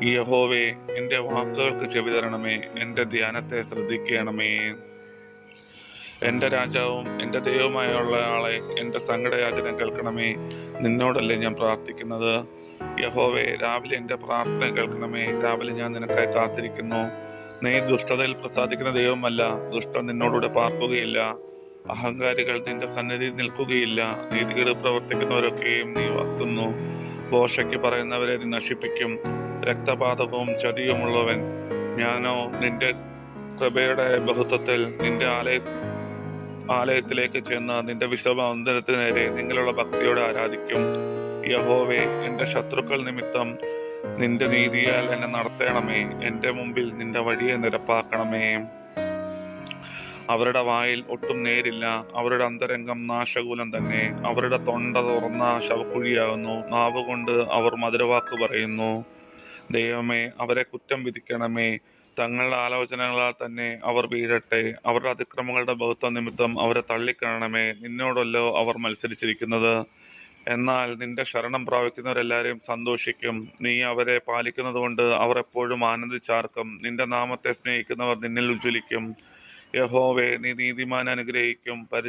യഹോവേ, എൻ്റെ വാക്കുകൾക്ക് ചെവി തരണമേ, എൻ്റെ ധ്യാനത്തെ ശ്രദ്ധിക്കണമേ. എൻ്റെ രാജാവും എൻ്റെ ദൈവമായുള്ള ആളെ, എൻ്റെ സങ്കടയാചന കേൾക്കണമേ. നിന്നോടല്ലേ ഞാൻ പ്രാർത്ഥിക്കുന്നത്. യഹോവേ, രാവിലെ എൻ്റെ പ്രാർത്ഥന കേൾക്കണമേ. രാവിലെ ഞാൻ നിനക്കായി കാത്തിരിക്കുന്നു. നീ ദുഷ്ടതയിൽ പ്രസാദിക്കുന്ന ദൈവമല്ല. ദുഷ്ടൻ നിന്നോടുകൂടെ പാർക്കുകയില്ല. അഹങ്കാരികൾ നിന്റെ സന്നിധി നിൽക്കുകയില്ല. നീതികേട് പ്രവർത്തിക്കുന്നവരൊക്കെയും നീ വക്കുന്നു. ഭോഷയ്ക്ക് പറയുന്നവരെ നീ നശിപ്പിക്കും. രക്തപാതകവും ചതിയുമുള്ളവൻ ഞാനോ നിന്റെ കൃപയുടെ ബഹുത്വത്തിൽ നിന്റെ ആലയത്തിലേക്ക് ചെന്ന് നിന്റെ വിശ്വമന്ദിരത്തിന് നേരെ നിങ്ങളുള്ള ഭക്തിയോടെ ആരാധിക്കും. യഹോവേ, എൻ്റെ ശത്രുക്കൾ നിമിത്തം നിന്റെ നീതിയാൽ എന്നെ നടത്തണമേ. എൻ്റെ മുമ്പിൽ നിന്റെ വഴിയെ നിരപ്പാക്കണമേ. അവരുടെ വായിൽ ഒട്ടും നേരില്ല. അവരുടെ അന്തരംഗം നാശകൂലം തന്നെ. അവരുടെ തൊണ്ട തുറന്ന ശവക്കുഴിയാകുന്നു. നാവുകൊണ്ട് അവർ മധുരവാക്ക് പറയുന്നു. ദൈവമേ, അവരെ കുറ്റം വിധിക്കണമേ. തങ്ങളുടെ ആലോചനകളാൽ തന്നെ അവർ വീഴട്ടെ. അവരുടെ അതിക്രമങ്ങളുടെ ബഹുത്വം നിമിത്തം അവരെ തള്ളിക്കളയണമേ. നിന്നോടല്ലോ അവർ മത്സരിച്ചിരിക്കുന്നത്. എന്നാൽ നിന്റെ ശരണം പ്രാപിക്കുന്നവരെല്ലാവരും സന്തോഷിക്കും. നീ അവരെ പാലിക്കുന്നത് കൊണ്ട് അവർ എപ്പോഴും ആനന്ദിച്ചാർക്കും. നിന്റെ നാമത്തെ സ്നേഹിക്കുന്നവർ നിന്നിൽ ഉജ്ജ്വലിക്കും. യഹോവേ, നീ നീതിമാനെ അനുഗ്രഹിക്കും.